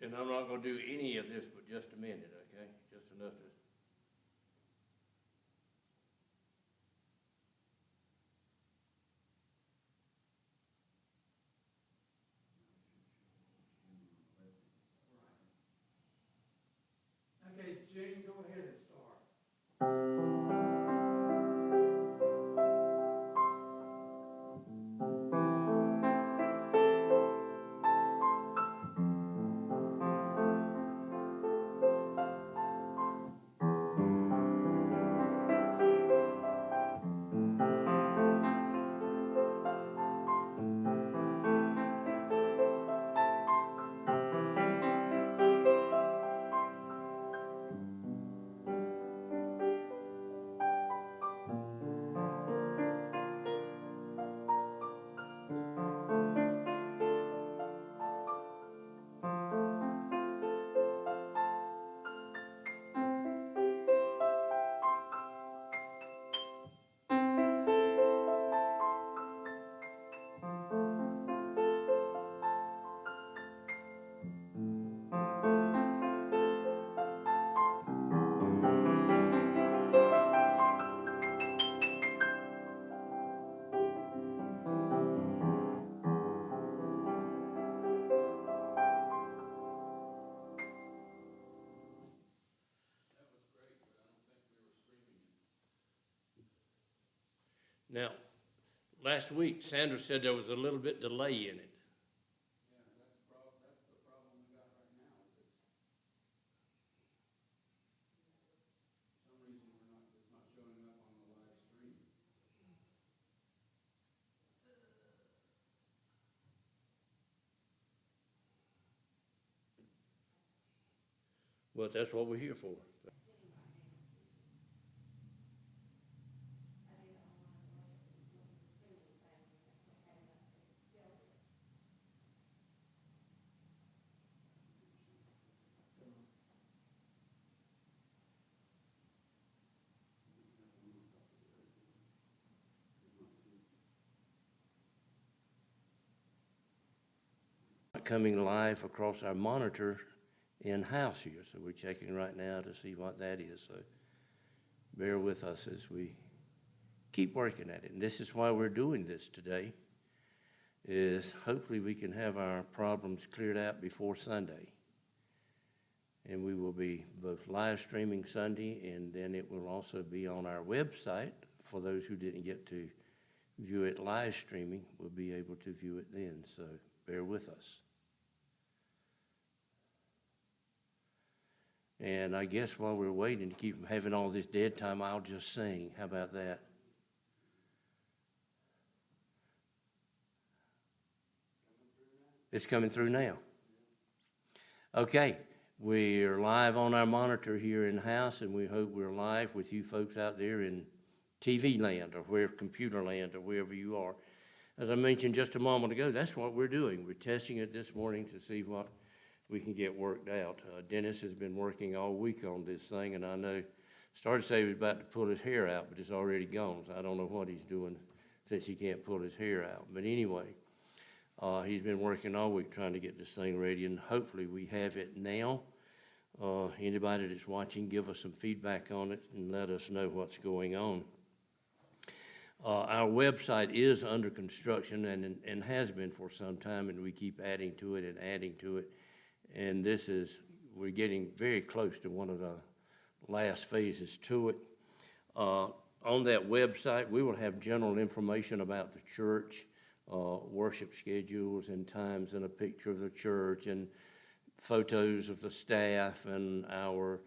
And I'm not gonna do any of this but just a minute, okay? Just enough to. Okay, Jane, go ahead and start. Now, last week, Sandra said there was a little bit delay in it. Yeah, that's the problem we got right now. For some reason, it's not showing up on the live stream. But that's what we're here for. Coming live across our monitor in-house here, so we're checking right now to see what that is. So bear with us as we keep working at it. And this is why we're doing this today, is hopefully we can have our problems cleared out before Sunday. And we will be both live streaming Sunday, and then it will also be on our website for those who didn't get to view it live streaming. We'll be able to view it then, so bear with us. And I guess while we're waiting to keep having all this dead time, I'll just sing. How about that? It's coming through now. Okay, we're live on our monitor here in house, and we hope we're live with you folks out there in TV land or computer land or wherever you are. As I mentioned just a moment ago, that's what we're doing. We're testing it this morning to see what we can get worked out. Dennis has been working all week on this thing, and I know, started to say he was about to pull his hair out, but it's already gone, so I don't know what he's doing since he can't pull his hair out. But anyway, he's been working all week trying to get this thing ready, and hopefully we have it now. Anybody that's watching, give us some feedback on it and let us know what's going on. Our website is under construction and has been for some time, and we keep adding to it and adding to it. And we're getting very close to one of the last phases to it. On that website, we will have general information about the church, worship schedules and times, and a picture of the church, and photos of the staff, and our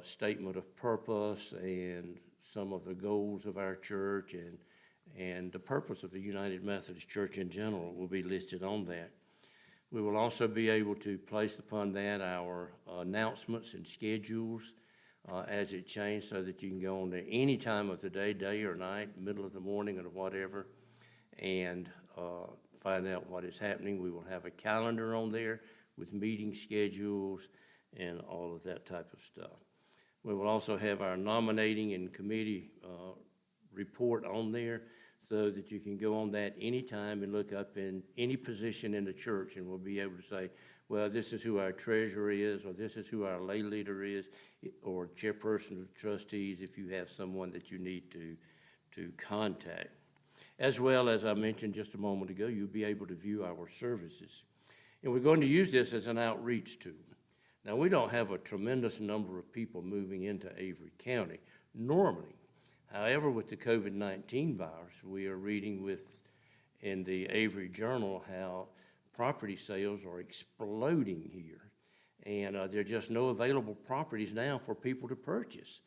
statement of purpose, and some of the goals of our church, and the purpose of the United Methodist Church in general will be listed on that. We will also be able to place upon that our announcements and schedules as it changes, so that you can go on there any time of the day or night, middle of the morning or whatever, and find out what is happening. We will have a calendar on there with meeting schedules and all of that type of stuff. We will also have our nominating and committee report on there, so that you can go on that anytime and look up in any position in the church, and we'll be able to say, well, this is who our treasurer is, or this is who our lay leader is, or chairperson of trustees, if you have someone that you need to contact. As well as I mentioned just a moment ago, you'll be able to view our services. And we're going to use this as an outreach tool. Now, we don't have a tremendous number of people moving into Avery County normally. However, with the COVID-19 virus, we are reading in the Avery Journal how property sales are exploding here. And there are just no available properties now for people to purchase.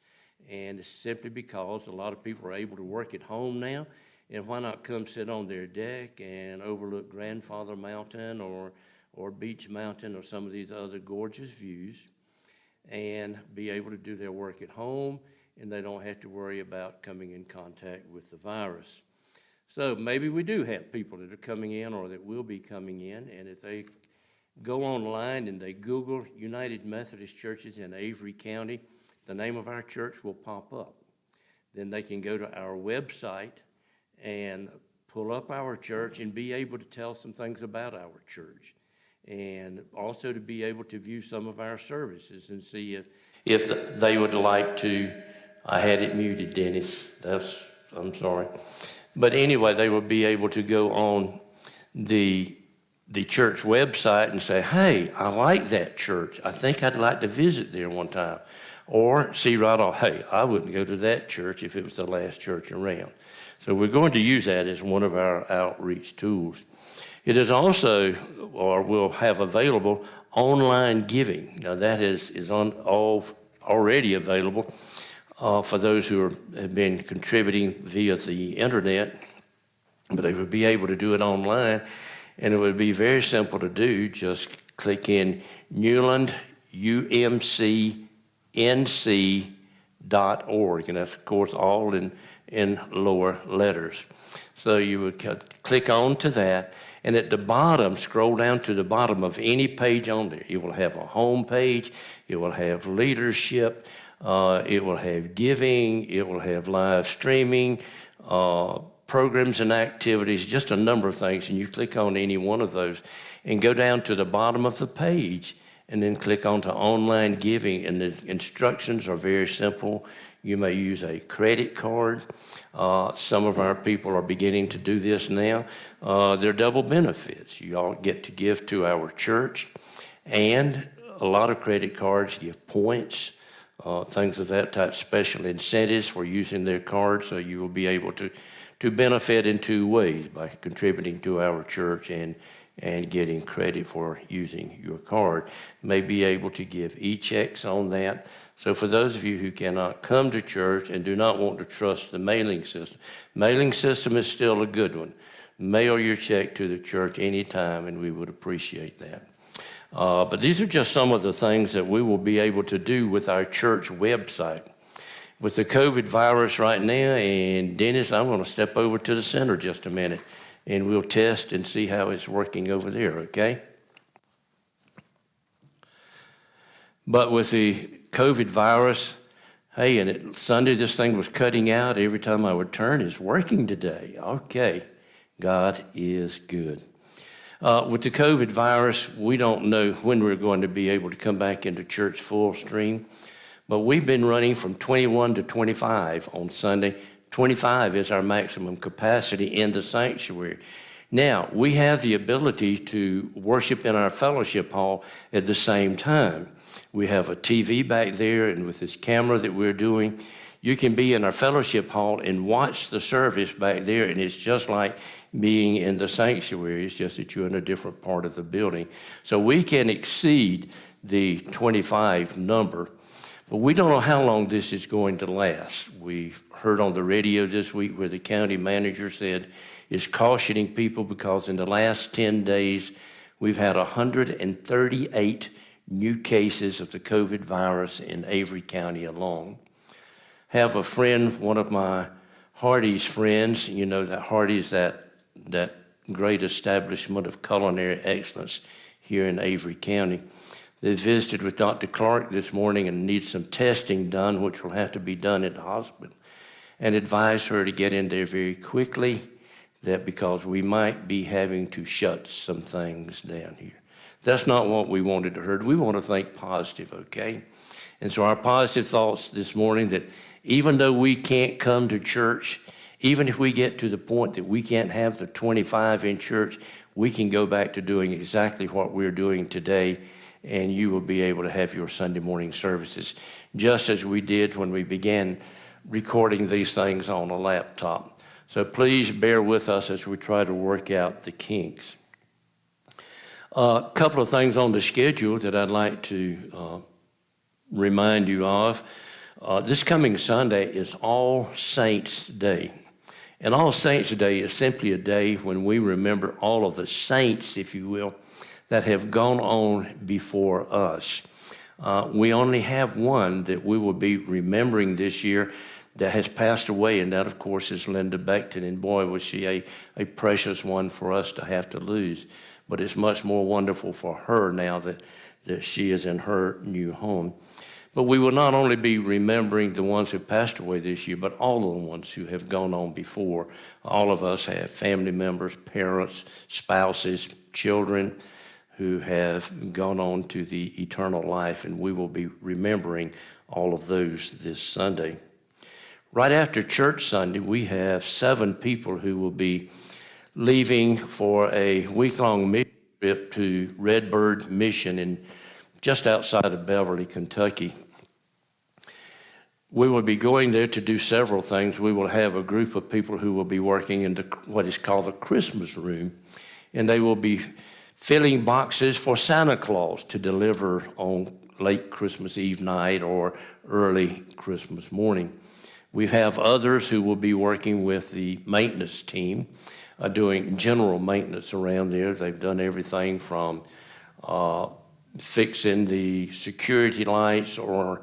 And it's simply because a lot of people are able to work at home now. And why not come sit on their deck and overlook Grandfather Mountain or Beach Mountain or some of these other gorgeous views and be able to do their work at home, and they don't have to worry about coming in contact with the virus. So maybe we do have people that are coming in or that will be coming in, and if they go online and they Google United Methodist Churches in Avery County, the name of our church will pop up. Then they can go to our website and pull up our church and be able to tell some things about our church, and also to be able to view some of our services and see if they would like to. I had it muted, Dennis. I'm sorry. But anyway, they will be able to go on the church website and say, hey, I like that church. I think I'd like to visit there one time. Or see right off, hey, I wouldn't go to that church if it was the last church around. So we're going to use that as one of our outreach tools. It is also, or we'll have available, online giving. Now that is already available for those who have been contributing via the internet, but they would be able to do it online, and it would be very simple to do. Just click in Newland, UMCNC.org, and that's, of course, all in lower letters. So you would click on to that, and at the bottom, scroll down to the bottom of any page on there. It will have a home page, it will have leadership, it will have giving, it will have live streaming, programs and activities, just a number of things. And you click on any one of those and go down to the bottom of the page and then click on to online giving. And the instructions are very simple. You may use a credit card. Some of our people are beginning to do this now. They're double benefits. You all get to give to our church, and a lot of credit cards give points, things of that type, special incentives for using their card. So you will be able to benefit in two ways, by contributing to our church and getting credit for using your card. May be able to give e-checks on that. So for those of you who cannot come to church and do not want to trust the mailing system is still a good one. Mail your check to the church anytime, and we would appreciate that. But these are just some of the things that we will be able to do with our church website. With the COVID virus right now, and Dennis, I'm going to step over to the center just a minute, and we'll test and see how it's working over there, okay? But with the COVID virus, hey, and Sunday this thing was cutting out. Every time I would turn, it's working today. Okay, God is good. With the COVID virus, we don't know when we're going to be able to come back into church full stream, but we've been running from 21 to 25 on Sunday. 25 is our maximum capacity in the sanctuary. Now, we have the ability to worship in our fellowship hall at the same time. We have a TV back there, and with this camera that we're doing, you can be in our fellowship hall and watch the service back there, and it's just like being in the sanctuary. It's just that you're in a different part of the building. So we can exceed the 25 number, but we don't know how long this is going to last. We heard on the radio this week where the county manager said is cautioning people because in the last 10 days, we've had 138 new cases of the COVID virus in Avery County alone. Have a friend, one of my Hardee's friends, you know that Hardee's, that great establishment of culinary excellence here in Avery County. They visited with Dr. Clark this morning and needs some testing done, which will have to be done at the hospital, and advised her to get in there very quickly, that because we might be having to shut some things down here. That's not what we wanted to hear. We want to think positive, okay? And so our positive thoughts this morning that even though we can't come to church, even if we get to the point that we can't have the 25 in church, we can go back to doing exactly what we're doing today, and you will be able to have your Sunday morning services, just as we did when we began recording these things on a laptop. So please bear with us as we try to work out the kinks. A couple of things on the schedule that I'd like to remind you of. This coming Sunday is All Saints Day. And All Saints Day is simply a day when we remember all of the saints, if you will, that have gone on before us. We only have one that we will be remembering this year that has passed away, and that, of course, is Linda Beckton. And boy, was she a precious one for us to have to lose. But it's much more wonderful for her now that she is in her new home. But we will not only be remembering the ones who passed away this year, but all of the ones who have gone on before. All of us have family members, parents, spouses, children who have gone on to the eternal life, and we will be remembering all of those this Sunday. Right after Church Sunday, we have 7 people who will be leaving for a week-long mission trip to Redbird Mission just outside of Beverly, Kentucky. We will be going there to do several things. We will have a group of people who will be working in what is called the Christmas room, and they will be filling boxes for Santa Claus to deliver on late Christmas Eve night or early Christmas morning. We have others who will be working with the maintenance team, doing general maintenance around there. They've done everything from fixing the security lights or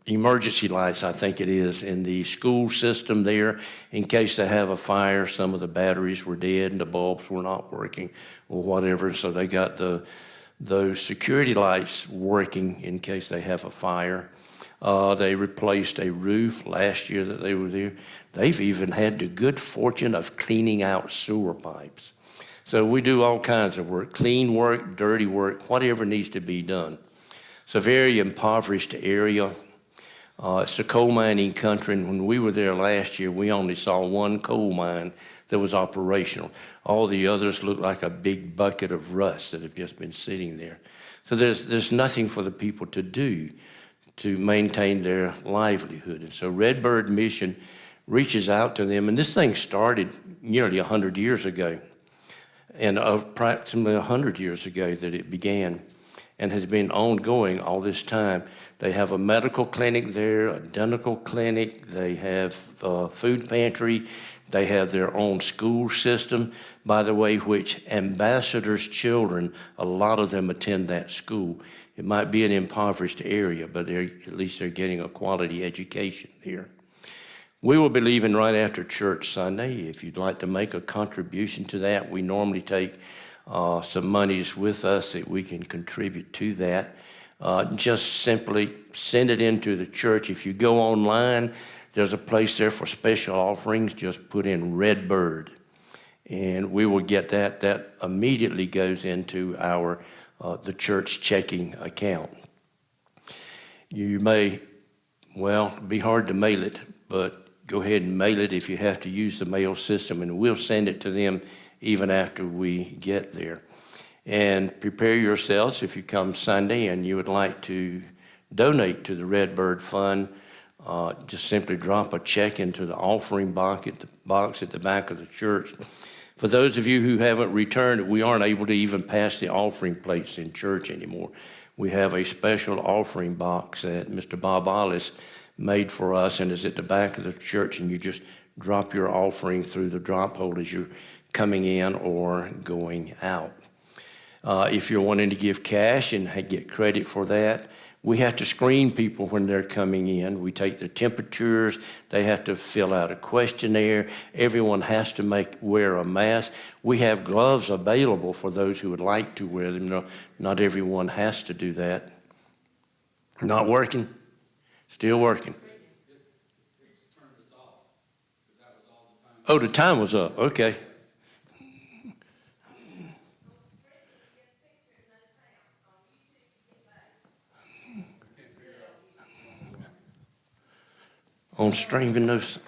emergency lights, I think it is, in the school system there in case they have a fire. Some of the batteries were dead and the bulbs were not working or whatever, so they got those security lights working in case they have a fire. They replaced a roof last year that they were there. They've even had the good fortune of cleaning out sewer pipes. So we do all kinds of work, clean work, dirty work, whatever needs to be done. It's a very impoverished area. It's a coal mining country, and when we were there last year, we only saw one coal mine that was operational. All the others look like a big bucket of rust that have just been sitting there. So there's nothing for the people to do to maintain their livelihood. And so Redbird Mission reaches out to them, and this thing started nearly 100 years ago, and approximately 100 years ago that it began, and has been ongoing all this time. They have a medical clinic there, a dental clinic, they have a food pantry, they have their own school system, by the way, which ambassadors' children, a lot of them attend that school. It might be an impoverished area, but at least they're getting a quality education here. We will be leaving right after Church Sunday. If you'd like to make a contribution to that, we normally take some monies with us that we can contribute to that. Just simply send it into the church. If you go online, there's a place there for special offerings. Just put in Redbird, and we will get that. That immediately goes into our the church checking account. You may, be hard to mail it, but go ahead and mail it if you have to use the mail system, and we'll send it to them even after we get there. And prepare yourselves if you come Sunday and you would like to donate to the Redbird Fund. Just simply drop a check into the offering box at the back of the church. For those of you who haven't returned, we aren't able to even pass the offering plates in church anymore. We have a special offering box that Mr. Bob Ollis made for us, and is at the back of the church, and you just drop your offering through the drop hole as you're coming in or going out. If you're wanting to give cash and get credit for that, we have to screen people when they're coming in. We take their temperatures. They have to fill out a questionnaire. Everyone has to wear a mask. We have gloves available for those who would like to wear them. No, not everyone has to do that. Not working? Still working. Oh, the time was up. Okay. on streaming those,